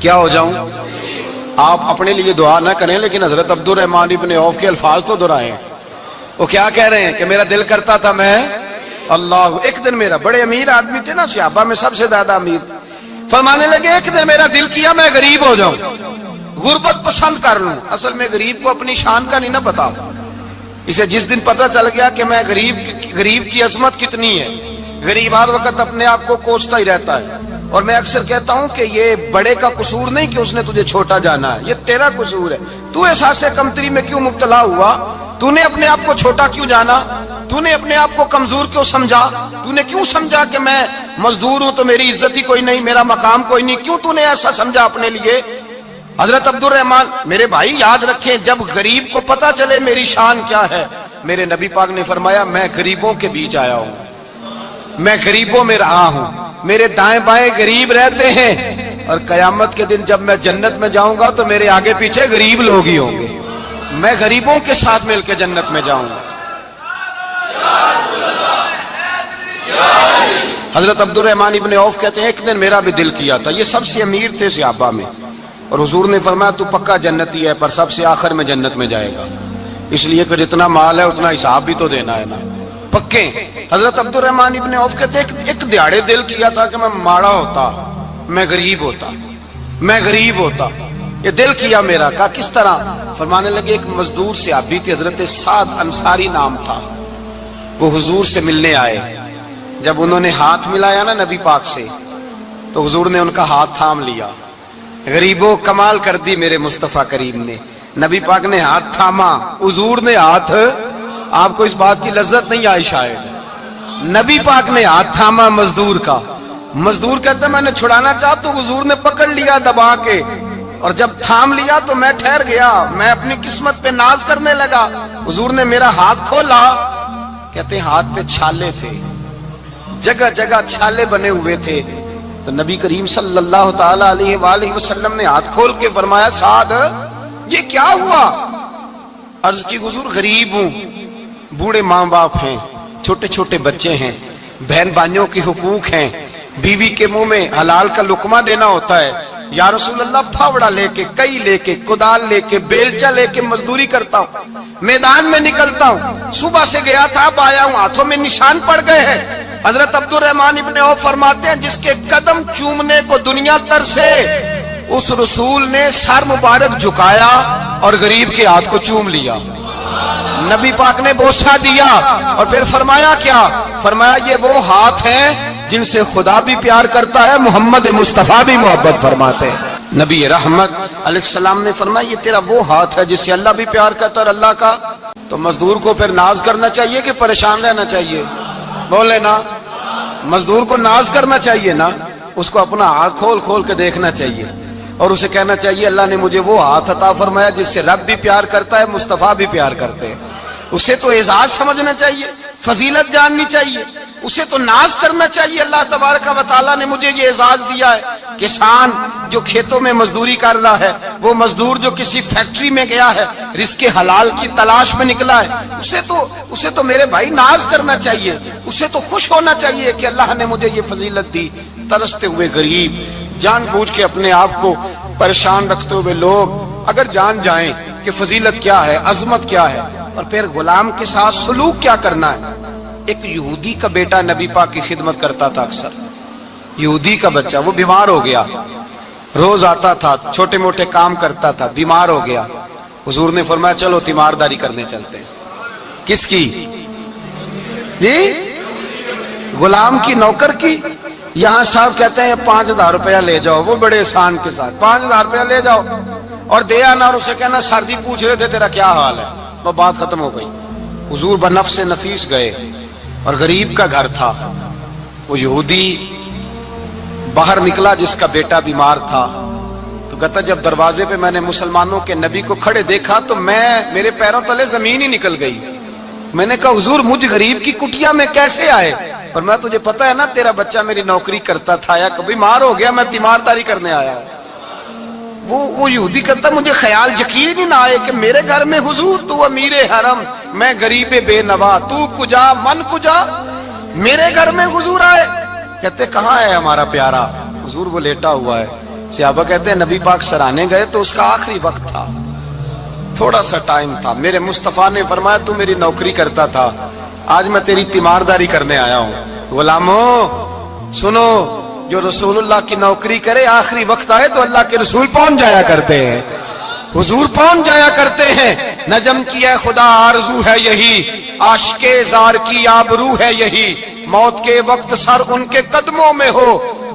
کیا ہو جاؤں؟ آپ اپنے لیے دعا نہ کریں لیکن حضرت عبد الرحمن ابن عوف کے الفاظ تو دہرائیں. وہ کیا کہہ رہے ہیں کہ میرا دل کرتا تھا میں اللہ. ایک دن میرا، بڑے امیر آدمی تھے نا صحابہ میں سب سے زیادہ امیر، فرمانے لگے ایک دن میرا دل کیا میں غریب ہو جاؤں، غربت پسند کر لوں. اصل میں غریب کو اپنی شان کا نہیں نہ پتا. اسے جس دن پتا چل گیا کہ میں غریب کی عظمت کتنی ہے، غریب ہر وقت اپنے آپ کو کوستا ہی رہتا ہے. اور میں اکثر کہتا ہوں کہ یہ بڑے کا قصور نہیں کہ اس نے تجھے چھوٹا جانا ہے، یہ تیرا قصور ہے. تو احساس کمتری میں کیوں مبتلا ہوا؟ تو نے اپنے آپ کو چھوٹا کیوں جانا؟ تو نے اپنے آپ کو کمزور کیوں سمجھا؟ تو نے کیوں سمجھا کہ میں مزدور ہوں تو میری عزت ہی کوئی نہیں، میرا مقام کوئی نہیں؟ کیوں تو نے ایسا سمجھا اپنے لیے؟ حضرت عبد الرحمن، میرے بھائی یاد رکھیں، جب غریب کو پتا چلے میری شان کیا ہے، میرے نبی پاک نے فرمایا میں غریبوں کے بیچ آیا ہوں، میں غریبوں میں رہا ہوں، میرے دائیں بائیں غریب رہتے ہیں، اور قیامت کے دن جب میں جنت میں جاؤں گا تو میرے آگے پیچھے غریب لوگ ہی ہوں گے. میں غریبوں کے ساتھ مل کے جنت میں جاؤں گا. حضرت عبد الرحمن ابن عوف کہتے ہیں ایک دن میرا بھی دل کیا تھا، یہ سب سے امیر تھے صحابہ میں، اور حضور نے فرمایا تو پکا جنتی ہے پر سب سے آخر میں جنت میں جائے گا، اس لیے کہ جتنا مال ہے اتنا حساب بھی تو دینا ہے نا، پکے. حضرت عبد الرحمن ابن عوف کہتے ہیں ایک دیہڑے دل کیا تھا کہ میں ماڑا ہوتا، میں غریب ہوتا، میں غریب ہوتا. یہ دل کیا میرا. کہا کس طرح؟ فرمانے لگے ایک مزدور صحابی تھے، حضرت سعد انصاری نام تھا، وہ حضور سے ملنے آئے. جب انہوں نے ہاتھ ملایا نا نبی پاک سے تو حضور نے ان کا ہاتھ تھام لیا. غریبوں کمال کر دی میرے مصطفیٰ کریم نے. نبی پاک نے ہاتھ تھاما، حضور نے ہاتھ، آپ کو اس بات کی لذت نہیں آئی شاید، نبی پاک نے ہاتھ تھاما مزدور کا. مزدور کہتا میں نے چھڑانا چاہا تو حضور نے پکڑ لیا دبا کے، اور جب تھام لیا تو میں ٹھہر گیا، میں اپنی قسمت پہ ناز کرنے لگا. حضور نے میرا ہاتھ کھولا، کہتے ہیں ہاتھ پہ چھالے تھے، جگہ جگہ چھالے بنے ہوئے تھے. تو نبی کریم صلی اللہ تعالی علیہ وآلہ وسلم نے ہاتھ کھول کے فرمایا سعد یہ کیا ہوا؟ عرض کی حضور غریب ہوں، بوڑھے ماں باپ ہیں، چھوٹے چھوٹے بچے ہیں، بہن بھائیوں کے حقوق ہیں، بیوی کے منہ میں حلال کا لقمہ دینا ہوتا ہے. یا رسول اللہ پھاوڑا لے کے، کئی لے کے، کدال لے کے، بیلچا لے کے مزدوری کرتا ہوں، میدان میں نکلتا ہوں، صبح سے گیا تھا اب آیا ہوں، ہاتھوں میں نشان پڑ گئے ہیں. حضرت عبد الرحمن ابن عوف فرماتے ہیں جس کے قدم چومنے کو دنیا ترسے، اس رسول نے سر مبارک جھکایا اور غریب کے ہاتھ کو چوم لیا. نبی پاک نے بوسہ دیا اور پھر فرمایا کیا؟ فرمایا یہ وہ ہاتھ ہیں جن سے خدا بھی پیار کرتا ہے، محمد مصطفیٰ بھی محبت فرماتے ہیں. نبی رحمت علیہ السلام نے فرمایا یہ تیرا وہ ہاتھ ہے جس سے اللہ بھی پیار کرتا ہے اور اللہ کا. تو مزدور کو پھر ناز کرنا چاہیے کہ پریشان رہنا چاہیے؟ بولے نا، مزدور کو ناز کرنا چاہیے نا، اس کو اپنا ہاتھ کھول کھول کے دیکھنا چاہیے اور اسے کہنا چاہیے اللہ نے مجھے وہ ہاتھ عطا فرمایا جس سے رب بھی پیار کرتا ہے، مصطفیٰ بھی پیار کرتے ہیں. اسے تو اعزاز سمجھنا چاہیے، فضیلت جاننی چاہیے، اسے تو ناز کرنا چاہیے. اللہ تبارک و تعالیٰ نے مجھے یہ اعزاز دیا ہے. کسان جو کھیتوں میں مزدوری کر رہا ہے، وہ مزدور جو کسی فیکٹری میں گیا ہے، رزق حلال کی تلاش میں نکلا ہے، اسے تو میرے بھائی ناز کرنا چاہیے، اسے تو خوش ہونا چاہیے کہ اللہ نے مجھے یہ فضیلت دی. ترستے ہوئے غریب، جان بوجھ کے اپنے آپ کو پریشان رکھتے ہوئے لوگ اگر جان جائیں کہ فضیلت کیا ہے، عظمت کیا ہے، اور پھر غلام کے ساتھ سلوک کیا کرنا ہے. ایک یہودی کا بیٹا نبی پاک کی خدمت کرتا تھا اکثر. یہودی کا بچہ، وہ بیمار ہو گیا، روز آتا تھا، چھوٹے موٹے کام کرتا تھا، بیمار ہو گیا. حضور نے فرمایا چلو تیمارداری کرنے چلتے ہیں. کس کی؟ جی غلام کی، نوکر کی. یہاں صاحب کہتے ہیں 5,000 روپیہ لے جاؤ، وہ بڑے احسان کے ساتھ 5,000 روپیہ لے جاؤ اور دے آنا، اور اسے کہنا سردی پوچھ رہے تھے تیرا کیا حال ہے، وہ بات ختم ہو گئی. حضور بنفس نفیس گئے اور غریب کا گھر تھا. وہ یہودی باہر نکلا جس کا بیٹا بیمار تھا، تو کہتا جب دروازے پہ میں نے مسلمانوں کے نبی کو کھڑے دیکھا تو میرے پیروں تلے زمین ہی نکل گئی. میں نے کہا حضور مجھ غریب کی کٹیا میں کیسے آئے؟ اور میں تجھے پتا ہے نا تیرا بچہ میری نوکری کرتا تھا، یا کبھی بیمار ہو گیا، میں تیمارداری کرنے آیا. وہ یہودی کہتا مجھے خیال یقین ہی نہ آئے کہ میرے گھر میں حضور، تو امیر حرم، میں غریب بے نوا، تو کجا من کجا. میرے گھر میں حضور آئے. کہتے کہاں ہے ہمارا پیارا؟ حضور وہ لیٹا ہوا ہے. صحابہ کہتے ہیں نبی پاک سرانے گئے تو اس کا آخری وقت تھا, تھوڑا سا ٹائم تھا. میرے مصطفیٰ نے فرمایا تو میری نوکری کرتا تھا, آج میں تیری تیمارداری کرنے آیا ہوں. غلاموں سنو, جو رسول اللہ کی نوکری کرے آخری وقت آئے تو اللہ کے رسول پہنچ جایا کرتے ہیں, حضور پہنچ جایا کرتے ہیں. نجم کی ہے خدا آرزو ہے یہی, عاشق زار کی آبرو ہے یہی, موت کے وقت سر ان کے قدموں میں ہو,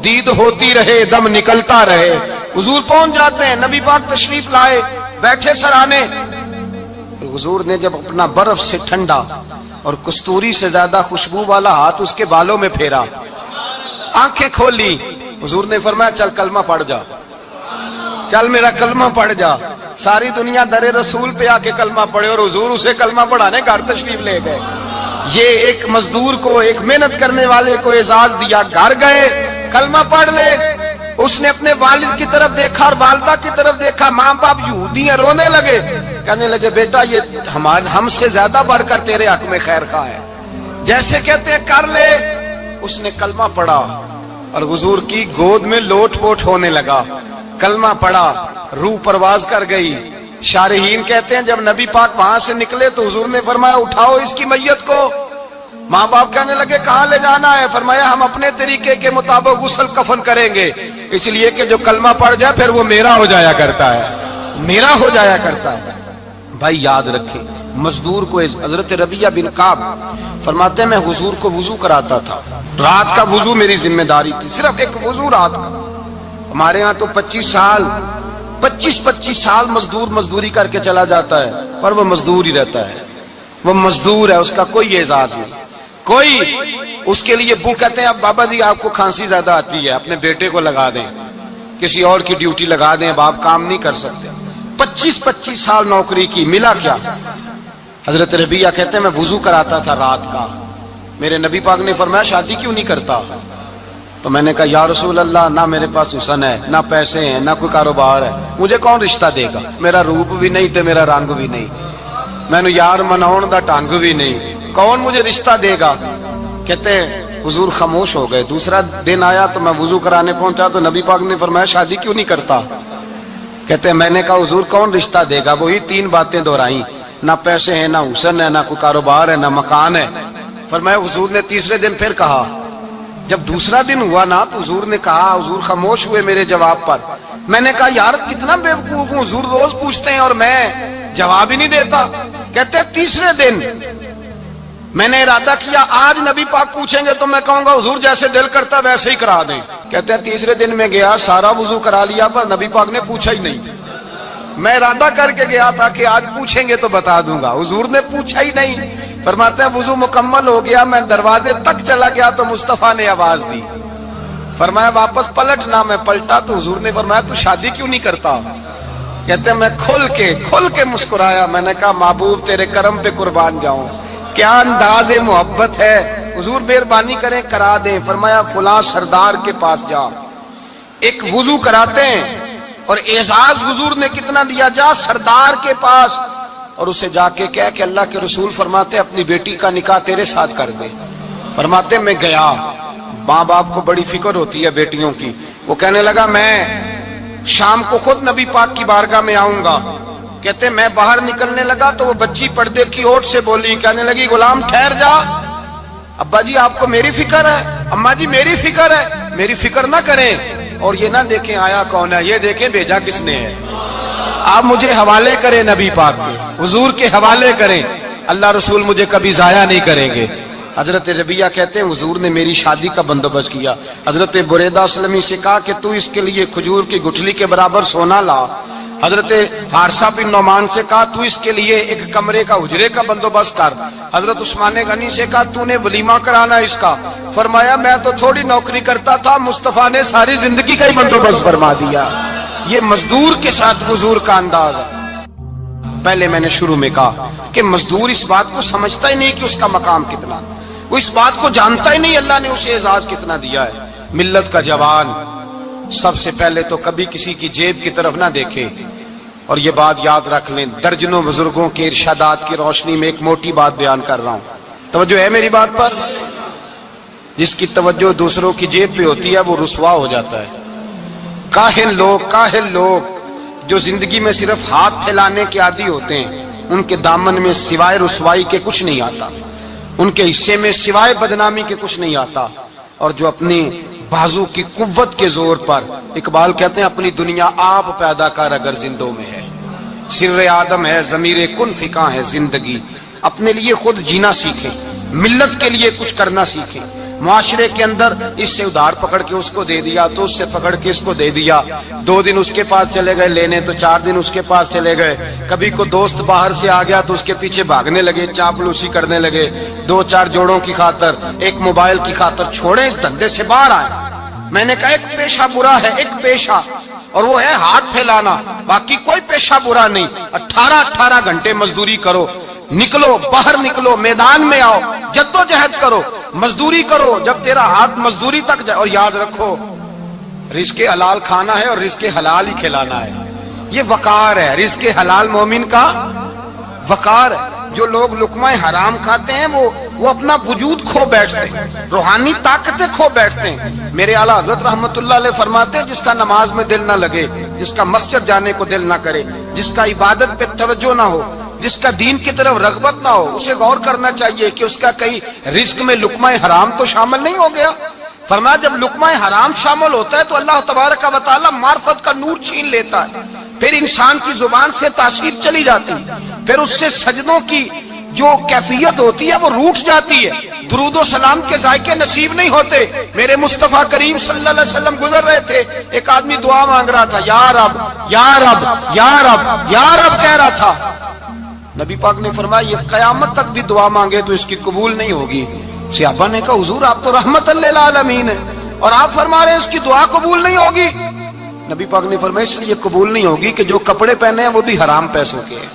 دید ہوتی رہے دم نکلتا رہے. حضور پہنچ جاتے ہیں. نبی پاک تشریف لائے, بیٹھے سرانے. حضور نے جب اپنا برف سے ٹھنڈا اور کستوری سے زیادہ خوشبو والا ہاتھ اس کے بالوں میں پھیرا, آنکھیں کھولی, حضور نے فرمایا چل کلمہ پڑھ جا, چل میرا کلمہ پڑھ جا. ساری دنیا در رسول پہ آ کے کلمہ پڑھے اور حضور اسے کلمہ پڑھانے گھر تشریف لے گئے. یہ ایک مزدور کو, ایک محنت کرنے والے کو اعزاز دیا. گھر گئے, کلمہ پڑھ لے. اس نے اپنے والد کی طرف دیکھا اور والدہ کی طرف دیکھا. ماں باپ یہودی ہیں, رونے لگے, کہنے لگے بیٹا یہ ہم سے زیادہ بڑھ کر تیرے حق میں خیر خواہ ہے, جیسے کہتے ہیں کر لے. اس نے کلمہ پڑھا اور حضور کی گود میں لوٹ پوٹ ہونے لگا. کلمہ پڑھا, روح پرواز کر گئی. شارحین کہتے ہیں جب نبی پاک وہاں سے نکلے تو حضور نے فرمایا اٹھاؤ اس کی میت کو. ماں باپ کہنے لگے کہاں لے جانا ہے؟ فرمایا ہم اپنے طریقے کے مطابق غسل کفن کریں گے, اس لیے کہ جو کلمہ پڑھ جائے پھر وہ میرا ہو جایا کرتا ہے, میرا ہو جایا کرتا ہے. بھائی یاد رکھیں, مزدور کو حضرت ربیعہ بن کعب فرماتے ہیں میں حضور کو وضو کراتا تھا. رات کا وضو میری ذمہ داری تھی, صرف ایک وضو رات کا. ہمارے ہاں تو 25 سال مزدور مزدوری کر کے چلا جاتا ہے, پر وہ مزدور ہی رہتا ہے, وہ مزدور ہے, اس کا کوئی اعزاز نہیں. کوئی اس کے لیے وہ کہتے ہیں اب بابا جی آپ کو کھانسی زیادہ آتی ہے, اپنے بیٹے کو لگا دیں, کسی اور کی ڈیوٹی لگا دیں, اب آپ کام نہیں کر سکتے. 25 سال نوکری کی, ملا کیا؟ حضرت ربیعہ کہتے ہیں میں وضو کراتا تھا رات کا. میرے نبی پاک نے فرمایا شادی کیوں نہیں کرتا؟ تو میں نے کہا یا رسول اللہ نہ میرے پاس حسن ہے, نہ پیسے ہیں, نہ کوئی کاروبار ہے, مجھے کون رشتہ دے گا؟ میرا روپ بھی نہیں تے میرا رنگ بھی نہیں, میں نے یار مناؤن دا ٹانگ بھی نہیں, کون مجھے رشتہ دے گا؟ کہتے ہیں حضور خاموش ہو گئے. دوسرا دن آیا تو میں وضو کرانے پہنچا تو نبی پاک نے فرمایا شادی کیوں نہیں کرتا؟ کہتے ہیں میں نے کہا حضور کون رشتہ دے گا؟ وہی 3 باتیں دہرائیں, نہ پیسے ہیں, نہ حسن ہے, نہ کوئی کاروبار ہے, نہ مکان ہے. فرمایا حضور نے تیسرے دن پھر کہا. جب دوسرا دن ہوا نا تو حضور نے کہا, حضور خاموش ہوئے میرے جواب پر. میں نے کہا یار کتنا بیوقوف ہوں, حضور روز پوچھتے ہیں اور میں جواب ہی نہیں دیتا. کہتے ہیں تیسرے دن میں نے ارادہ کیا آج نبی پاک پوچھیں گے تو میں کہوں گا حضور جیسے دل کرتا ویسے ہی کرا دیں. کہتے ہیں تیسرے دن میں گیا, سارا وضو کرا لیا, پر نبی پاک نے پوچھا ہی نہیں. میں ارادہ کر کے گیا تھا کہ آج پوچھیں گے تو بتا دوں گا, حضور نے پوچھا ہی نہیں. فرماتے ہیں وضو مکمل ہو گیا, میں دروازے تک چلا گیا تو مصطفیٰ نے آواز دی. فرمایا واپس پلٹنا, میں پلٹا تو حضور نے فرمایا تو شادی کیوں نہیں کرتا؟ کہتے ہیں میں کھل کے مسکرایا. میں نے کہا محبوب تیرے کرم پہ قربان جاؤں, کیا انداز محبت ہے, حضور مہربانی کریں کرا دیں. فرمایا فلاں سردار کے پاس جا, ایک وضو کراتے ہیں, اور اعزاز حضور نے کتنا دیا, جا سردار کے پاس اور اسے جا کے کہہ کہ اللہ کے رسول فرماتے اپنی بیٹی کا نکاح تیرے ساتھ کر دے. فرماتے میں گیا, ماں باپ کو بڑی فکر ہوتی ہے بیٹیوں کی. وہ کہنے لگا میں شام کو خود نبی پاک کی بارگاہ میں آؤں گا. کہتے میں باہر نکلنے لگا تو وہ بچی پردے کی اوٹ سے بولی, کہنے لگی غلام ٹھہر جا, ابا جی آپ کو میری فکر ہے, اماں جی میری فکر ہے, میری فکر نہ کریں اور یہ نہ دیکھیں آیا کون ہے, یہ دیکھیں بھیجا کس نے ہے. آپ مجھے حوالے کریں نبی پاک کے, حضور کے حوالے کریں, اللہ رسول مجھے کبھی ضائع نہیں کریں گے. حضرت ربیعہ کہتے ہیں حضور نے میری شادی کا بندوبست کیا. حضرت بریدہ اسلمی سے کہا کہ تو اس کے لیے کھجور کی گٹھلی کے برابر سونا لا. حضرت حارثہ بن نعمان سے کہا تو اس کے لیے ایک کمرے کا حجرے کا بندوبست کر. حضرت عثمان غنی سے کہا تو نے ولیمہ کرانا اس کا. فرمایا میں تو تھوڑی نوکری کرتا تھا, مصطفیٰ نے ساری زندگی کا ہی بندوبست فرما دیا. یہ مزدور کے ساتھ حضور کا انداز ہے. پہلے میں نے شروع میں کہا کہ مزدور اس بات کو سمجھتا ہی نہیں کہ اس کا مقام کتنا, وہ اس بات کو جانتا ہی نہیں اللہ نے اسے اعزاز کتنا دیا ہے. ملت کا جوان سب سے پہلے تو کبھی کسی کی جیب کی طرف نہ دیکھے. اور یہ بات یاد رکھ لیں, درجنوں بزرگوں کے ارشادات کی روشنی میں ایک موٹی بات بیان کر رہا ہوں, توجہ ہے میری بات پر. جس کی توجہ دوسروں کی جیب پہ ہوتی ہے وہ رسوا ہو جاتا ہے۔ کاہل لوگ جو زندگی میں صرف ہاتھ پھیلانے کے عادی ہوتے ہیں، ان کے دامن میں سوائے رسوائی کے کچھ نہیں آتا، ان کے حصے میں سوائے بدنامی کے کچھ نہیں آتا۔ اور جو اپنی بازو کی قوت کے زور پر، اقبال کہتے ہیں اپنی دنیا آپ پیدا کر اگر زندوں میں ہے، سر آدم ہے ضمیر کن فکاں ہے زندگی، اپنے لیے خود جینا سیکھیں، ملت کے لیے کچھ کرنا سیکھیں۔ معاشرے کے اندر اس سے ادھار پکڑ کے اس کو دے دیا تو اس سے پکڑ کے اس کو دے دیا، 2 دن اس کے پاس چلے گئے لینے تو 4 دن اس کے پاس چلے گئے، کبھی کو دوست باہر سے آ گیا تو اس کے پیچھے بھاگنے لگے، چاپلوسی کرنے لگے، 2-4 جوڑوں کی خاطر، ایک موبائل کی خاطر۔ چھوڑیں اس دھندے سے باہر آئیں۔ میں نے کہا ایک پیشہ برا ہے، ایک پیشہ، اور وہ ہے ہاتھ پھیلانا، باقی کوئی پیشہ برا نہیں۔ 18 گھنٹے مزدوری کرو، نکلو باہر، نکلو میدان میں آؤ، جدوجہد کرو، مزدوری کرو جب تیرا ہاتھ مزدوری تک جائے۔ اور یاد رکھو رزق حلال کھانا ہے اور رزق حلال ہی کھلانا ہے، یہ وقار ہے۔ رزق حلال مومن کا وقار ہے۔ جو لوگ لقمہ حرام کھاتے ہیں وہ اپنا وجود کھو بیٹھتے ہیں، روحانی طاقتیں کھو بیٹھتے ہیں۔ میرے اعلیٰ حضرت رحمت اللہ علیہ فرماتے ہیں جس کا نماز میں دل نہ لگے، جس کا مسجد جانے کو دل نہ کرے، جس کا عبادت پہ توجہ نہ ہو، جس کا دین کی طرف رغبت نہ ہو، اسے غور کرنا چاہیے کہ اس کا کئی رزق میں لقمہ حرام تو شامل نہیں ہو گیا۔ فرمایا جب لقمہ حرام شامل ہوتا ہے تو اللہ تبارک و تعالی معرفت کا نور چھین لیتا ہے، پھر انسان کی زبان سے تاثیر چلی جاتی ہے، پھر اس سے سجدوں کی جو کیفیت ہوتی ہے وہ روٹ جاتی ہے، درود و سلام کے ذائقے نصیب نہیں ہوتے۔ میرے مصطفیٰ کریم صلی اللہ علیہ وسلم گزر رہے تھے، ایک آدمی دعا مانگ رہا تھا، یا رب یا رب یا رب یا رب کہہ رہا تھا۔ نبی پاک نے فرمایا یہ قیامت تک بھی دعا مانگے تو اس کی قبول نہیں ہوگی۔ صحابہ نے کہا حضور آپ تو رحمت للعالمین ہیں اور آپ فرما رہے ہیں اس کی دعا قبول نہیں ہوگی۔ نبی پاک نے فرمایا اس لیے قبول نہیں ہوگی کہ جو کپڑے پہنے ہیں وہ بھی حرام پیسوں کے ہیں،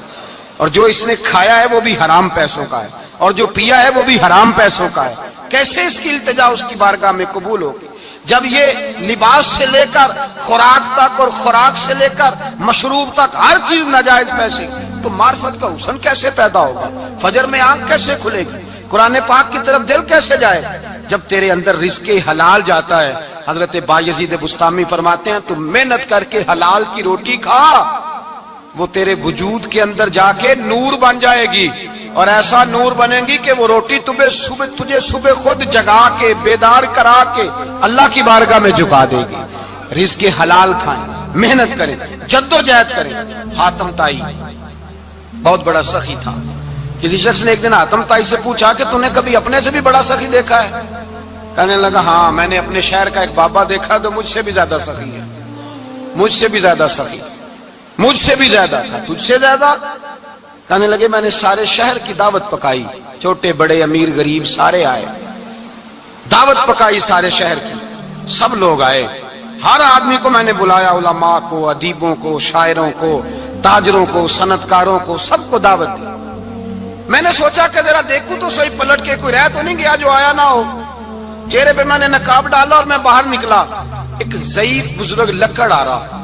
اور جو اس نے کھایا ہے وہ بھی حرام پیسوں کا ہے، اور جو پیا ہے وہ بھی حرام پیسوں کا ہے۔ کیسے اس کی التجا اس کی بارگاہ میں قبول ہوگی جب یہ لباس سے لے کر خوراک تک اور خوراک سے لے کر مشروب تک ہر چیز ناجائز پیسے؟ تو معرفت کا حسن کیسے پیدا ہوگا؟ فجر میں آنکھ کیسے کھلے گی؟ قرآن پاک کی طرف دل کیسے جائے جب تیرے اندر رزق حلال جاتا ہے؟ حضرت بایزید بستامی فرماتے ہیں تو محنت کر کے حلال کی روٹی کھا، وہ تیرے وجود کے اندر جا کے نور بن جائے گی، اور ایسا نور بنے گی کہ وہ روٹی تجھے صبح خود جگا کے بیدار کرا کے اللہ کی بارگاہ میں جھکا دے گی۔ رزق حلال کھائیں، محنت کریں، جدوجہد کریں۔ حاتم طائی بہت بڑا سخی تھا۔ کسی شخص نے ایک دن حاتم طائی سے پوچھا کہ تو نے کبھی اپنے سے بھی بڑا سخی دیکھا ہے؟ کہنے لگا ہاں میں نے اپنے شہر کا ایک بابا دیکھا تو مجھ سے بھی زیادہ سخی ہے، مجھ سے بھی زیادہ سخی، مجھ سے بھی زیادہ تھا، تجھ سے زیادہ؟ کہنے لگے میں نے سارے شہر کی دعوت پکائی، چھوٹے بڑے امیر غریب سارے آئے، دعوت پکائی سارے شہر کی، سب لوگ آئے، ہر آدمی کو میں نے بلایا، علماء کو، ادیبوں کو، شاعروں کو، تاجروں کو، صنعت کاروں کو، سب کو دعوت دی۔ میں نے سوچا کہ ذرا دیکھوں تو صحیح پلٹ کے کوئی رہ تو نہیں گیا جو آیا نہ ہو۔ چہرے پہ میں نے نقاب ڈالا اور میں باہر نکلا، ایک ضعیف بزرگ لکڑ آ رہا،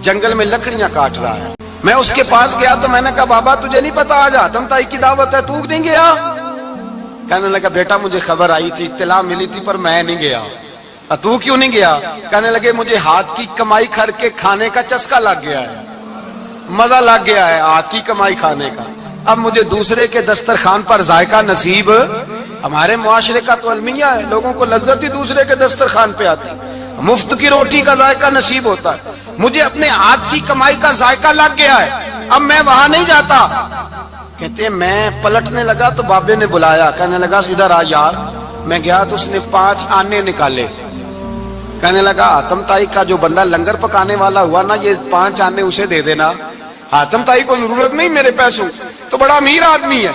جنگل میں لکڑیاں کاٹ رہا ہے۔ میں اس کے پاس گیا تو میں نے کہا بابا تجھے نہیں پتا آج حاتم طائی کی دعوت ہے، تو نہیں گیا؟ کہنے لگا بیٹا مجھے خبر آئی تھی، اطلاع ملی تھی پر میں نہیں گیا۔ تو کیوں نہیں گیا؟ کہنے لگے مجھے ہاتھ کی کمائی کر کے کھانے کا چسکا لگ گیا ہے، مزہ لگ گیا ہے ہاتھ کی کمائی کھانے کا، اب مجھے دوسرے کے دسترخوان پر ذائقہ نصیب۔ ہمارے معاشرے کا تو المیہ ہے، لوگوں کو لذت ہی دوسرے کے دسترخوان پہ آتی، مفت کی روٹی کا ذائقہ نصیب ہوتا ہے، مجھے اپنے ہاتھ کی کمائی کا ذائقہ لگ گیا ہے، اب میں وہاں نہیں جاتا۔ کہتے ہیں میں پلٹنے لگا تو بابے نے بلایا، کہنے لگا ادھر آ یار۔ میں گیا تو اس نے 5 آنے نکالے، کہنے لگا حاتم طائی کا جو بندہ لنگر پکانے والا ہوا نا، یہ 5 آنے اسے دے دینا، حاتم طائی کو ضرورت نہیں میرے پیسوں، تو بڑا امیر آدمی ہے،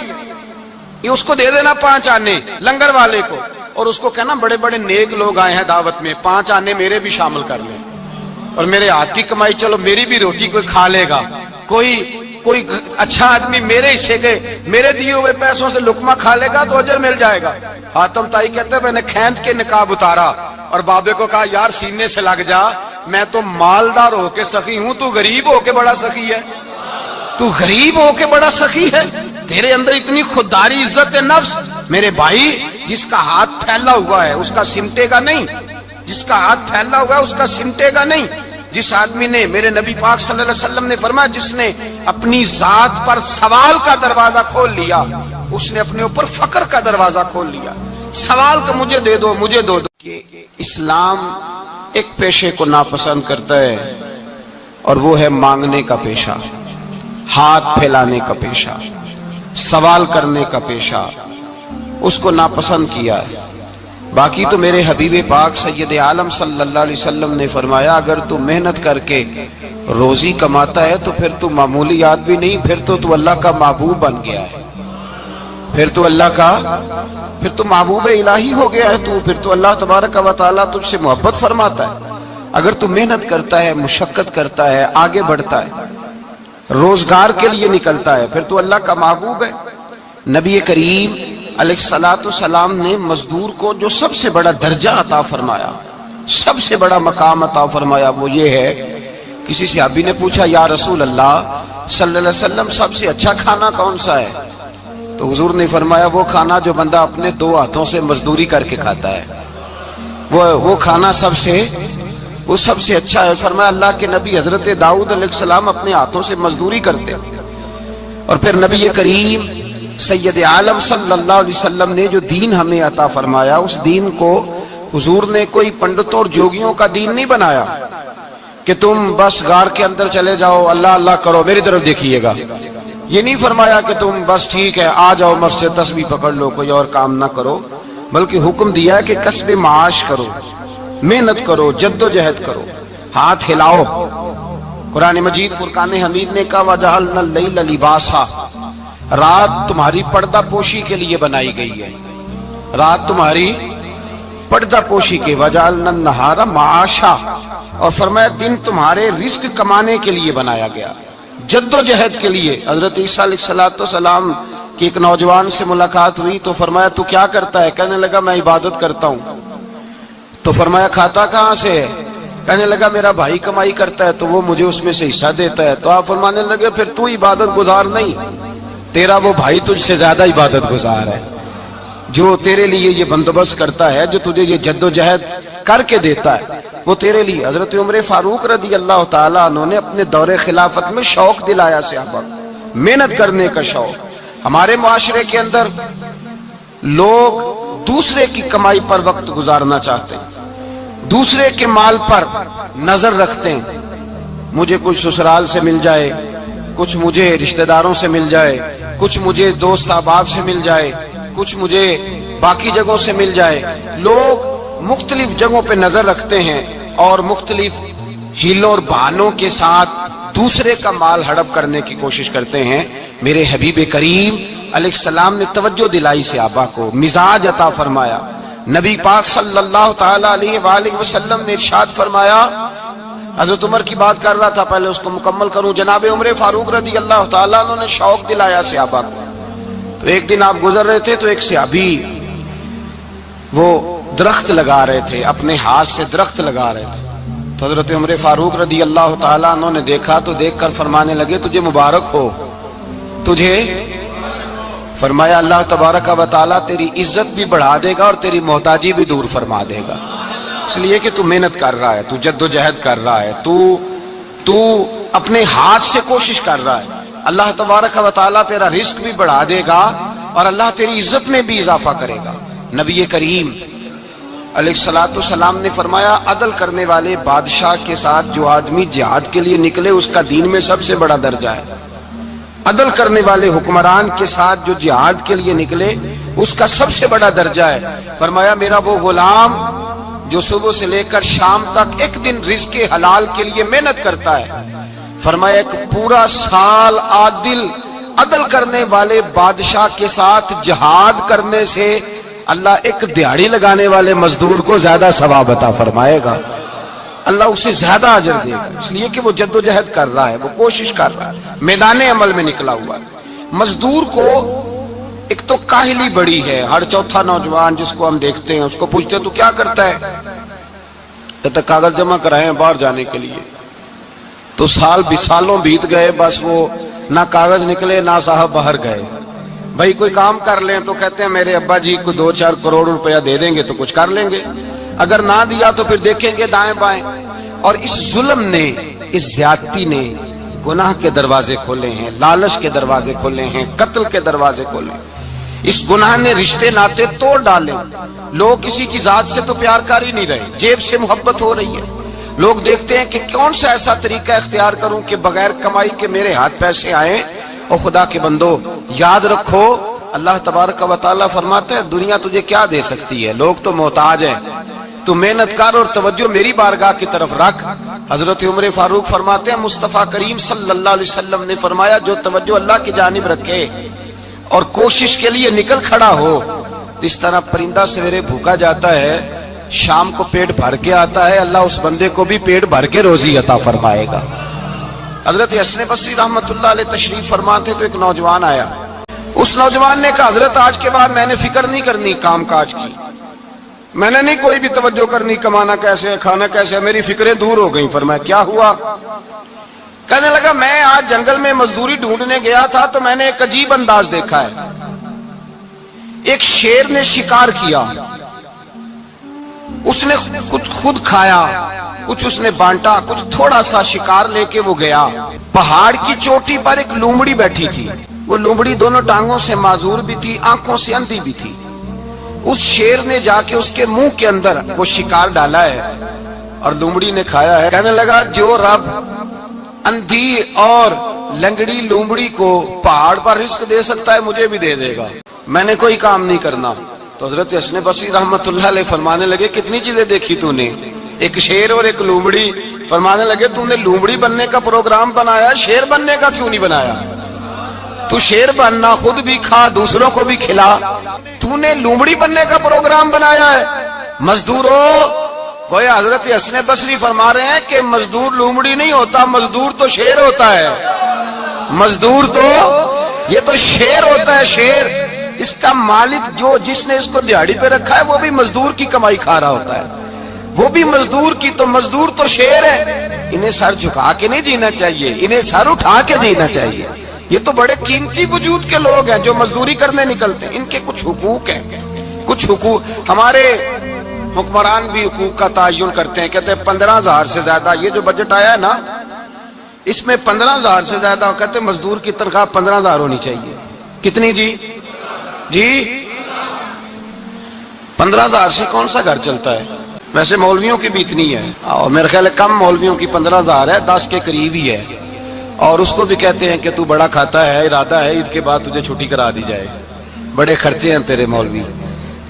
یہ اس کو دے دینا 5 آنے لنگر والے کو، اور اس کو کہنا بڑے بڑے نیک لوگ آئے ہیں دعوت میں، 5 آنے میرے بھی شامل کر لیں، اور میرے ہاتھ کی کمائی چلو میری بھی روٹی کوئی کھا لے گا، کوئی اچھا آدمی میرے حصے کے میرے دیے ہوئے پیسوں سے لقمہ کھا لے گا تو اجر مل جائے گا۔ حاتم طائی کہتے ہیں میں نے کھینچ کے نقاب اتارا اور بابے کو کہا یار سینے سے لگ جا، میں تو مالدار ہو کے سخی ہوں، تو غریب ہو کے بڑا سخی ہے، تو غریب ہو کے بڑا سخی ہے، تیرے اندر اتنی خودداری عزت نفس۔ میرے بھائی جس کا ہاتھ پھیلا ہوا ہے اس کا سمٹے گا نہیں، جس کا ہاتھ پھیلا ہوا ہے اس کا سمٹے گا نہیں۔ جس آدمی نے، میرے نبی پاک صلی اللہ علیہ وسلم نے فرمایا، جس نے اپنی ذات پر سوال کا دروازہ کھول لیا اس نے اپنے اوپر فقر کا دروازہ کھول لیا۔ سوال کا مجھے دے دو، مجھے دو دو۔ کہ اسلام ایک پیشے کو ناپسند کرتا ہے اور وہ ہے مانگنے کا پیشہ، ہاتھ پھیلانے کا پیشہ، سوال کرنے کا پیشہ، اس کو ناپسند کیا ہے۔ باقی تو میرے حبیب پاک سید عالم صلی اللہ علیہ وسلم نے فرمایا، اگر تو محنت کر کے روزی کماتا ہے تو پھر تو معمولی آدمی نہیں، پھر تو اللہ کا محبوب بن گیا ہے، پھر تو اللہ کا، پھر تو محبوب الہی ہو گیا ہے، پھر تو اللہ تبارک و تعالیٰ تجھ سے محبت فرماتا ہے۔ اگر تو محنت کرتا ہے، مشقت کرتا ہے، آگے بڑھتا ہے، روزگار کے لیے نکلتا ہے، پھر تو اللہ کا محبوب ہے۔ نبی کریم علیہ السلام نے مزدور کو جو سب سے بڑا درجہ عطا فرمایا، سب سے بڑا مقام عطا فرمایا، وہ یہ ہے، کسی صحابی نے پوچھا یا رسول اللہ صلی اللہ علیہ وسلم سب سے اچھا کھانا کون سا ہے؟ تو حضور نے فرمایا وہ کھانا جو بندہ اپنے دو ہاتھوں سے مزدوری کر کے کھاتا ہے، وہ کھانا سب سے اچھا ہے۔ فرمایا اللہ کے نبی حضرت داؤد علیہ السلام اپنے ہاتھوں سے مزدوری کرتے، اور پھر نبی کریم سید عالم صلی اللہ علیہ وسلم نے جو دین ہمیں عطا فرمایا، اس دین کو حضور نے کوئی پنڈتوں اور جوگیوں کا دین نہیں بنایا کہ تم بس غار کے اندر چلے جاؤ، اللہ اللہ کرو، میری طرف دیکھیے گا۔ یہ نہیں فرمایا کہ تم بس ٹھیک ہے آ جاؤ مسجد تسبیح پکڑ لو، کوئی اور کام نہ کرو، بلکہ حکم دیا ہے کہ کسب معاش کرو، محنت کرو، جد و جہد کرو، ہاتھ ہلاؤ۔ قرآن مجید فرقان حمید نے کہا وَجَعَلْنَا اللَّيْلَ لِبَاسًا، رات تمہاری پردہ پوشی کے لیے بنائی گئی ہے، رات تمہاری پردہ پوشی کے، وَجَعَلْنَا النَّهَارَ مَعَاشًا، اور فرمایا دن تمہارے رزق کمانے کے لیے بنایا گیا، جد و جہد کے لیے۔ حضرت عیسیٰ علیہ السلام کی ایک نوجوان سے ملاقات ہوئی تو فرمایا تو کیا کرتا ہے؟ کہنے لگا میں عبادت کرتا ہوں۔ تو فرمایا کھاتا کہاں سے ہے؟ کہنے لگا میرا بھائی کمائی کرتا ہے تو وہ مجھے اس میں سے حصہ دیتا ہے۔ تو آپ فرمانے لگے پھر تو عبادت گزار نہیں، تیرا وہ بھائی تجھ سے زیادہ عبادت گزار ہے، جو تیرے لیے یہ بندوبست کرتا ہے، جو تجھے یہ جد و جہد کر کے دیتا ہے، وہ تیرے لیے۔ حضرت عمر فاروق رضی اللہ تعالیٰ عنہ نے اپنے دور خلافت میں شوق دلایا صحابہ کو، محنت کرنے کا شوق۔ ہمارے معاشرے کے اندر لوگ دوسرے کی کمائی پر وقت گزارنا چاہتے ہیں، دوسرے کے مال پر نظر رکھتے ہیں، مجھے کچھ سسرال سے مل جائے، کچھ مجھے رشتہ داروں سے مل جائے، کچھ مجھے دوست احباب سے مل جائے، کچھ مجھے باقی جگہوں سے مل جائے۔ لوگ مختلف جگہوں پہ نظر رکھتے ہیں اور مختلف ہیلوں اور بہانوں کے ساتھ دوسرے کا مال ہڑپ کرنے کی کوشش کرتے ہیں۔ میرے حبیب کریم علیہ السلام نے توجہ دلائی صحابہ کو، مزاج عطا فرمایا۔ نبی پاک صلی اللہ تعالیٰ علیہ وآلہ وسلم نے ارشاد فرمایا، حضرت عمر کی بات کر رہا تھا، پہلے اس کو مکمل کروں۔ جناب عمر فاروق رضی اللہ تعالیٰ عنہ نے شوق دلایا صحابہ کو۔ تو ایک دن آپ گزر رہے تھے تو ایک صحابی وہ درخت لگا رہے تھے، اپنے ہاتھ سے درخت لگا رہے تھے۔ تو حضرت عمر فاروق رضی اللہ تعالیٰ عنہ نے دیکھا تو دیکھ کر فرمانے لگے تجھے مبارک ہو، تجھے، فرمایا اللہ تبارک و تعالیٰ تیری عزت بھی بڑھا دے گا اور تیری محتاجی بھی دور فرما دے گا، اس لیے کہ تو محنت کر رہا ہے، تو جد و جہد کر رہا ہے، تو اپنے ہاتھ سے کوشش کر رہا ہے، اللہ تبارک و تعالیٰ تیرا رزق بھی بڑھا دے گا اور اللہ تیری عزت میں بھی اضافہ کرے گا۔ نبی کریم علیہ السلام نے فرمایا عدل کرنے والے بادشاہ کے ساتھ جو آدمی جہاد کے لیے نکلے اس کا دین میں سب سے بڑا درجہ ہے، عدل کرنے والے حکمران کے ساتھ جو جہاد کے لیے نکلے اس کا سب سے بڑا درجہ ہے۔ فرمایا میرا وہ غلام جو صبح سے لے کر شام تک ایک دن رزق حلال کے لیے محنت کرتا ہے، فرمایا ایک پورا سال عدل کرنے والے بادشاہ کے ساتھ جہاد کرنے سے اللہ ایک دیہڑی لگانے والے مزدور کو زیادہ ثواب عطا فرمائے گا، اللہ اسے زیادہ اجر دے گا، اس لیے کہ وہ جد و جہد کر رہا ہے، وہ کوشش کر رہا ہے، میدان عمل میں نکلا ہوا ہے۔ مزدور کو ایک تو کاہلی بڑی ہے، ہر چوتھا نوجوان جس کو ہم دیکھتے ہیں اس کو پوچھتے ہیں تو کیا کرتا ہے، کہتا کاغذ جمع کرائے باہر جانے کے لیے، تو سالوں بیت گئے، بس وہ نہ کاغذ نکلے نہ صاحب باہر گئے، بھائی کوئی کام کر لیں تو کہتے ہیں میرے ابا جی کو 2-4 کروڑ روپیہ دے دیں گے تو کچھ کر لیں گے، اگر نہ دیا تو پھر دیکھیں گے دائیں بائیں۔ اور اس ظلم نے، اس زیادتی نے گناہ کے دروازے کھولے ہیں، لالچ کے دروازے کھولے ہیں، قتل کے دروازے کھولے ہیں۔ اس گناہ نے رشتے ناتے توڑ ڈالے، لوگ کسی کی ذات سے تو پیار کر ہی نہیں رہے، جیب سے محبت ہو رہی ہے۔ لوگ دیکھتے ہیں کہ کون سا ایسا طریقہ اختیار کروں کہ بغیر کمائی کے میرے ہاتھ پیسے آئیں۔ اور خدا کے بندو یاد رکھو، اللہ تبارک و تعالیٰ فرماتے ہیں دنیا تجھے کیا دے سکتی ہے، لوگ تو محتاج ہیں، تو محنت کر اور توجہ میری بارگاہ کی طرف رکھ۔ حضرت عمر فاروق فرماتے ہیں مصطفیٰ کریم صلی اللہ علیہ وسلم نے فرمایا جو توجہ اللہ کی جانب رکھے اور کوشش کے لیے نکل کھڑا ہو، اس طرح پرندہ سویرے بھوکا جاتا ہے، شام کو پیٹ بھر کے آتا ہے، اللہ اس بندے کو بھی پیٹ بھر کے روزی عطا فرمائے گا۔ حضرت حسن بصری رحمت اللہ علیہ تشریف فرماتے تو ایک نوجوان آیا، اس نوجوان نے کہا حضرت آج کے بعد میں نے فکر نہیں کرنی کام کاج کی، میں نے نہیں کوئی بھی توجہ کرنی کمانا کیسے ہے کھانا کیسے ہے، میری فکریں دور ہو گئیں۔ فرمایا کیا ہوا؟ کہنے لگا میں آج جنگل میں مزدوری ڈھونڈنے گیا تھا تو میں نے ایک عجیب انداز دیکھا ہے، ایک شیر نے شکار کیا، اس نے کچھ خود کھایا، کچھ اس نے بانٹا، کچھ تھوڑا سا شکار لے کے وہ گیا۔ پہاڑ کی چوٹی پر ایک لومڑی بیٹھی تھی، وہ لومڑی دونوں ٹانگوں سے معذور بھی تھی، آنکھوں سے اندھی بھی تھی۔ اس شیر نے جا کے اس کے منہ کے اندر وہ شکار ڈالا ہے اور لومڑی نے کھایا ہے۔ کہنے لگا جو رب اندھی اور لنگڑی لومڑی کو پہاڑ پر رزق دے سکتا ہے مجھے بھی دے دے گا، میں نے کوئی کام نہیں کرنا۔ تو حضرت حسن بصری رحمت اللہ علیہ فرمانے لگے کتنی چیزیں دیکھی تو نے، ایک شیر اور ایک لومڑی۔ فرمانے لگے تو نے لومڑی بننے کا پروگرام بنایا، شیر بننے کا کیوں نہیں بنایا؟ تو شیر بننا، خود بھی کھا دوسروں کو بھی کھلا، تو نے لومڑی بننے کا پروگرام بنایا ہے۔ مزدوروں، گویا حضرت حسن بصری فرما رہے ہیں کہ مزدور لومڑی نہیں ہوتا، مزدور تو شیر ہوتا ہے، مزدور تو یہ تو شیر ہوتا ہے، شیر۔ اس کا مالک جو جس نے اس کو دیہڑی پہ رکھا ہے وہ بھی مزدور کی کمائی کھا رہا ہوتا ہے، وہ بھی مزدور کی، تو مزدور تو شیر ہے۔ انہیں سر جھکا کے نہیں جینا چاہیے، انہیں سر اٹھا کے جینا چاہیے۔ یہ تو بڑے قیمتی وجود کے لوگ ہیں جو مزدوری کرنے نکلتے ہیں، ان کے کچھ حقوق ہیں، کچھ حقوق۔ ہمارے حکمران بھی حقوق کا تعین کرتے ہیں، کہتے ہیں 15,000 سے زیادہ، یہ جو بجٹ آیا ہے نا اس میں 15,000 سے زیادہ، کہتے ہیں مزدور کی تنخواہ 15,000 ہونی چاہیے۔ کتنی جی؟ 15,000 سے کون سا گھر چلتا ہے؟ ویسے مولویوں کی بھی اتنی ہے، اور میرے خیال ہے کم مولویوں کی 15,000 ہے، 10 کے قریب ہی ہے، اور اس کو بھی کہتے ہیں کہ تو بڑا کھاتا ہے، ارادہ ہے عید کے بعد تجھے چھٹی کرا دی جائے، بڑے خرچے ہیں تیرے مولوی۔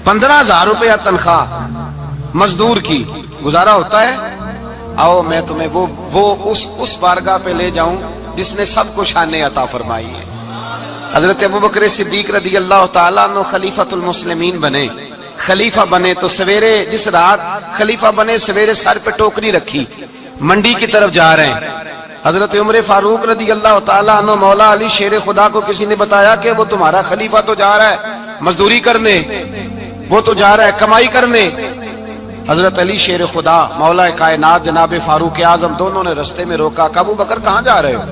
15,000 روپیہ تنخواہ مزدور کی، گزارا ہوتا ہے؟ آؤ میں تمہیں وہ اس بارگاہ پہ لے جاؤں جس نے سب کو شانیں عطا فرمائی ہے۔ حضرت ابوبکر صدیق رضی اللہ تعالیٰ عنہ خلیفۃ المسلمین بنے، خلیفہ بنے تو سویرے جس رات خلیفہ بنے سویرے سر پہ ٹوکری رکھی، منڈی کی طرف جا رہے ہیں۔ حضرت عمر فاروق رضی اللہ تعالیٰ عنہ مولا علی شیر خدا کو کسی نے بتایا کہ وہ تمہارا خلیفہ تو جا رہا ہے مزدوری کرنے، وہ تو جا رہا ہے کمائی کرنے۔ حضرت علی شیر خدا مولا کائنات جناب فاروق اعظم دونوں نے رستے میں روکا کہ ابو بکر کہاں جا رہے ہو؟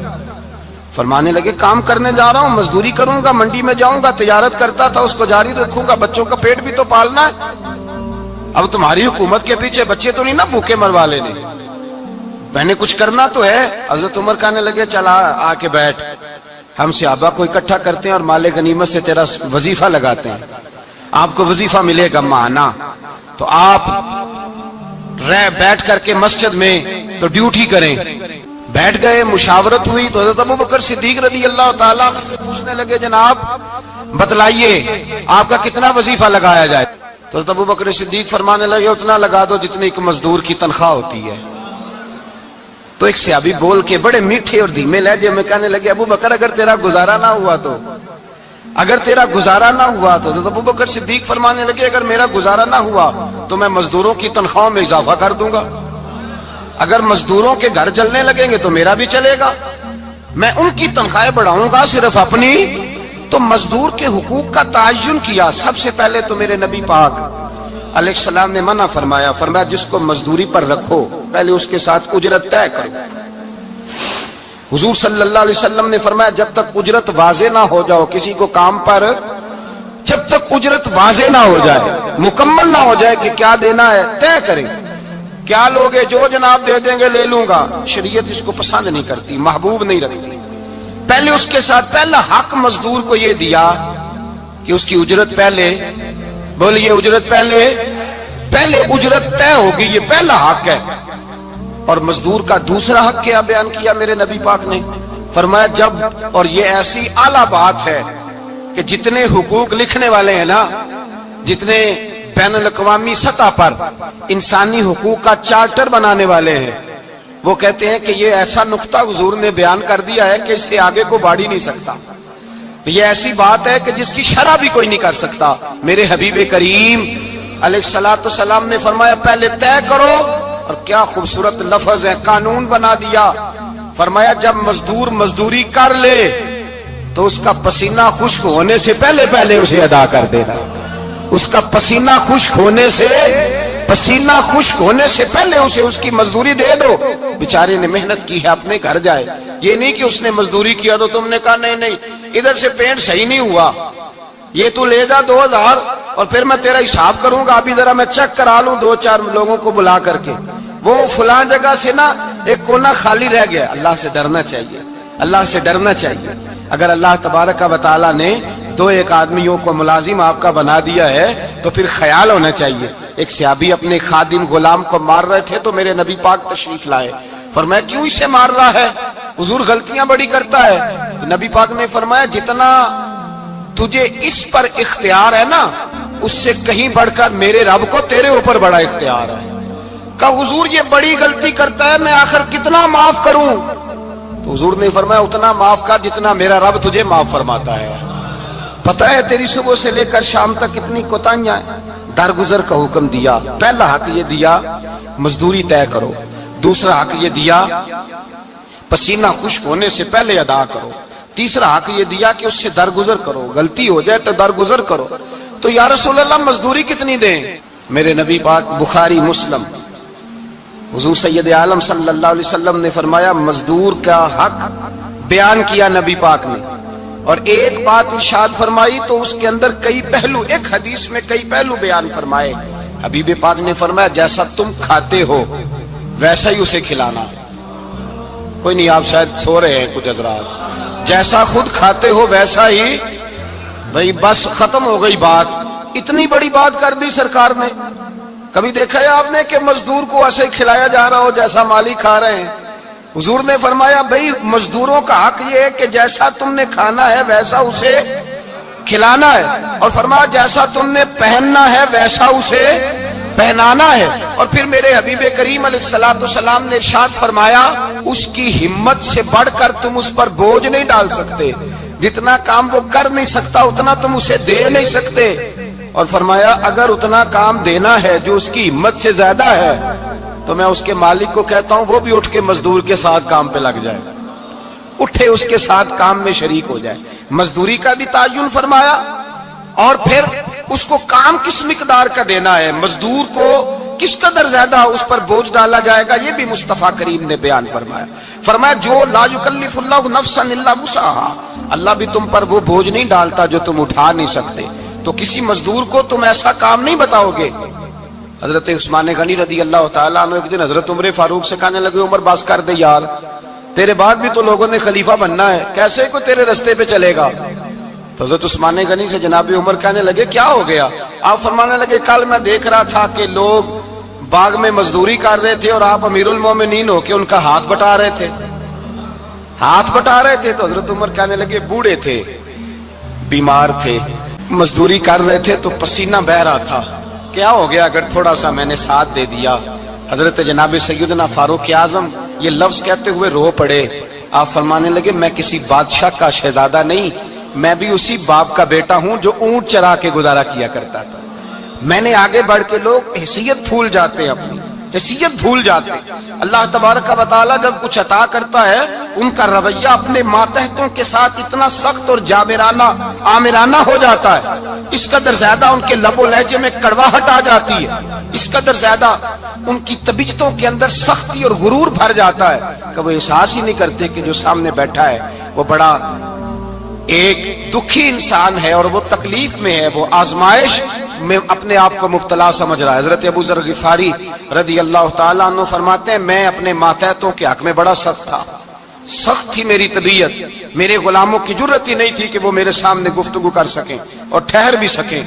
فرمانے لگے کام کرنے جا رہا ہوں، مزدوری کروں گا، منڈی میں جاؤں گا، تجارت کرتا تھا اس کو جاری رکھوں گا، بچوں کا پیٹ بھی تو پالنا ہے۔ اب تمہاری حکومت کے پیچھے بچے تو نہیں نا بھوکے مروا لینے، میں نے کچھ کرنا تو ہے۔ حضرت عمر کہنے لگے چلا آ کے بیٹھ، ہم صحابہ کو اکٹھا کرتے ہیں اور مال غنیمت سے تیرا وظیفہ لگاتے ہیں، آپ کو وظیفہ ملے گا ماہانہ، تو آپ بیٹھ کر کے مسجد میں تو ڈیوٹی کریں۔ بیٹھ گئے، مشاورت ہوئی تو حضرت ابوبکر صدیق رضی اللہ تعالیٰ پوچھنے لگے جناب بتلائیے آپ کا کتنا وظیفہ لگایا جائے؟ تو حضرت ابوبکر صدیق فرمانے لگے اتنا لگا دو جتنی ایک مزدور کی تنخواہ ہوتی ہے۔ تو ایک صحابی بول کے بڑے میٹھے اور دھیمے لہجے میں کہنے لگے ابو بکر اگر تیرا گزارا نہ ہوا تو، اگر تیرا گزارا نہ ہوا تو حضرت ابوبکر صدیق فرمانے لگے اگر میرا گزارا نہ ہوا تو میں مزدوروں کی تنخواہوں میں اضافہ کر دوں گا، اگر مزدوروں کے گھر جلنے لگیں گے تو میرا بھی چلے گا، میں ان کی تنخواہیں بڑھاؤں گا صرف اپنی۔ تو مزدور کے حقوق کا تعین کیا۔ سب سے پہلے تو میرے نبی پاک علیہ السلام نے منع فرمایا، فرمایا جس کو مزدوری پر رکھو پہلے اس کے ساتھ اجرت طے کرو، حضور صلی اللہ علیہ وسلم نے فرمایا جب تک اجرت واضح نہ ہو جاؤ کسی کو کام پر، جب تک اجرت واضح نہ ہو جائے، مکمل نہ ہو جائے کہ کیا دینا ہے، طے کریں۔ کیا لوگے جو جناب دے دیں گے لے لوں گا، شریعت اس کو پسند نہیں کرتی، محبوب نہیں رکھتی۔ پہلے اس کے ساتھ پہلا حق مزدور کو یہ دیا کہ اس کی اجرت پہلے، بولیے اجرت پہلے اجرت طے ہوگی، یہ پہلا حق ہے۔ اور مزدور کا دوسرا حق کیا بیان کیا میرے نبی پاک نے؟ فرمایا جب، اور یہ ایسی اعلیٰ بات ہے کہ جتنے حقوق لکھنے والے ہیں نا، جتنے بین الاقوامی سطح پر انسانی حقوق کا چارٹر بنانے والے ہیں، وہ کہتے ہیں کہ یہ ایسا نقطہ حضور نے بیان کر دیا ہے کہ اس سے آگے کو بڑھ ہی نہیں سکتا، یہ ایسی بات ہے کہ جس کی شرح بھی کوئی نہیں کر سکتا۔ میرے حبیب کریم علیہ الصلوۃ والسلام نے فرمایا پہلے طے کرو، اور کیا خوبصورت لفظ ہے، قانون بنا دیا۔ فرمایا جب مزدور مزدوری کر لے تو اس کا پسینہ خشک ہونے سے پہلے اسے ادا کر دینا، اس کا پسینہ خشک ہونے سے پہلے اسے اس کی مزدوری دے دو۔ بیچارے نے محنت کی ہے، اپنے گھر جائے، یہ نہیں کہ اس نے مزدوری کیا تو تم نے کہا نہیں ادھر سے پینٹ صحیح نہیں ہوا، یہ تو لے جا 2000 اور پھر میں تیرا حساب کروں گا، ابھی ذرا میں چیک کرا لوں 2-4 لوگوں کو بلا کر کے، وہ فلاں جگہ سے نا ایک کونا خالی رہ گیا۔ اللہ سے ڈرنا چاہیے، اللہ سے ڈرنا چاہیے۔ اگر اللہ تبارک و تعالیٰ نے 2-1 آدمیوں کو ملازم آپ کا بنا دیا ہے تو پھر خیال ہونا چاہیے۔ ایک صحابی اپنے خادم غلام کو مار رہے تھے تو میرے نبی پاک تشریف لائے، فرمایا کیوں اسے مار رہا ہے؟ حضور غلطیاں بڑی کرتا ہے۔ تو نبی پاک نے فرمایا جتنا تجھے اس پر اختیار ہے نا، اس سے کہیں بڑھ کر میرے رب کو تیرے اوپر بڑا اختیار ہے۔ کہا حضور یہ بڑی غلطی کرتا ہے، میں آخر کتنا معاف کروں؟ تو حضور نے فرمایا اتنا معاف کر جتنا میرا رب تجھے معاف فرماتا ہے۔ پتہ ہے تیری صبح سے لے کر شام تک کتنی کوتاہیاں ہیں، درگزر کا حکم دیا۔ پہلا حق یہ دیا مزدوری طے کرو، دوسرا حق یہ دیا پسینہ خشک ہونے سے پہلے ادا کرو، تیسرا حق یہ دیا کہ اس سے درگزر کرو، غلطی ہو جائے تو درگزر کرو۔ تو یا رسول اللہ مزدوری کتنی دیں؟ میرے نبی پاک بخاری مسلم حضور سید عالم صلی اللہ علیہ وسلم نے فرمایا مزدور کا حق بیان کیا نبی پاک نے، اور ایک بات ارشاد فرمائی تو اس کے اندر کئی پہلو، ایک حدیث میں کئی پہلو بیان فرمائے۔ حبیب پاک نے فرمایا جیسا تم کھاتے ہو ویسا ہی اسے کھلانا۔ کوئی نہیں، آپ شاید سو رہے ہیں کچھ حضرات، جیسا خود کھاتے ہو ویسا ہی، بھئی بس ختم ہو گئی بات۔ اتنی بڑی بات کر دی سرکار نے۔ کبھی دیکھا ہے آپ نے کہ مزدور کو ایسے کھلایا جا رہا ہو جیسا مالی کھا رہے ہیں؟ حضور نے فرمایا بھئی مزدوروں کا حق یہ ہے کہ جیسا تم نے کھانا ہے ویسا اسے کھلانا ہے، اور فرمایا جیسا تم نے پہننا ہے ویسا اسے پہنانا ہے۔ اور پھر میرے حبیب کریم علیہ الصلوۃ والسلام نے ارشاد فرمایا اس کی ہمت سے بڑھ کر تم اس پر بوجھ نہیں ڈال سکتے، جتنا کام وہ کر نہیں سکتا اتنا تم اسے دے نہیں سکتے۔ اور فرمایا اگر اتنا کام دینا ہے جو اس کی ہمت سے زیادہ ہے تو میں اس کے مالک کو کہتا ہوں وہ بھی اٹھ کے مزدور کے ساتھ کام پہ لگ جائے، اٹھے اس کے ساتھ کام میں شریک ہو جائے۔ مزدوری کا بھی تعین فرمایا، اور پھر اس کو کام کس مقدار کا دینا ہے، مزدور کو کس قدر زیادہ اس پر بوجھ ڈالا جائے گا، یہ بھی مصطفیٰ کریم نے بیان فرمایا۔ فرمایا جو لا یکلف اللہ نفسا الا وسعها، اللہ بھی تم پر وہ بوجھ نہیں ڈالتا جو تم اٹھا نہیں سکتے، تو کسی مزدور کو تم ایسا کام نہیں بتاؤ گے۔ حضرت عثمان غنی رضی اللہ تعالیٰ عنہ ایک دن حضرت عمر فاروق سے کہنے لگے عمر بس کر دے یار، تیرے بعد بھی تو لوگوں نے خلیفہ بننا ہے، کیسے کو تیرے رستے پہ چلے گا؟ تو حضرت عثمان غنی سے جناب عمر کہنے لگے کیا ہو گیا؟ آپ فرمانے لگے کل میں دیکھ رہا تھا کہ لوگ باغ میں مزدوری کر رہے تھے اور آپ امیر المومنین ہو کے ان کا ہاتھ بٹا رہے تھے، ہاتھ بٹا رہے تھے۔ تو حضرت عمر کہنے لگے بوڑھے تھے، بیمار تھے، مزدوری کر رہے تھے تو پسینہ بہ رہا تھا، کیا ہو گیا اگر تھوڑا سا میں نے ساتھ دے دیا؟ حضرت جناب سیدنا فاروق اعظم یہ لفظ کہتے ہوئے رو پڑے۔ آپ فرمانے لگے میں کسی بادشاہ کا شہزادہ نہیں، میں بھی اسی باپ کا بیٹا ہوں جو اونٹ چرا کے گزارا کیا کرتا تھا۔ میں نے آگے بڑھ کے لوگ حیثیت بھول جاتے ہیں، اپنی حیثیت بھول جاتے ہیں۔ اللہ تبارک و تعالیٰ جب کچھ عطا کرتا ہے ان کا رویہ اپنے ماتحتوں کے ساتھ اتنا سخت اور جابرانہ آمرانہ ہو جاتا ہے، اس قدر زیادہ ان کے لب و لہجے میں کڑواہٹ آ جاتی ہے، اس قدر زیادہ ان کی طبیعتوں کے اندر سختی اور غرور بھر جاتا ہے کہ وہ احساس ہی نہیں کرتے کہ جو سامنے بیٹھا ہے وہ بڑا ایک دکھی انسان ہے اور وہ تکلیف میں ہے، وہ آزمائش میں اپنے آپ کو مبتلا سمجھ رہا ہے۔ حضرت ابو ذر غفاری رضی اللہ تعالیٰ عنہ فرماتے ہیں میں اپنے ماتحتوں کے حق میں بڑا سخت تھا، سخت تھی میری طبیعت، میرے غلاموں کی جرت ہی نہیں تھی کہ وہ میرے سامنے گفتگو کر سکیں اور ٹھہر بھی سکیں،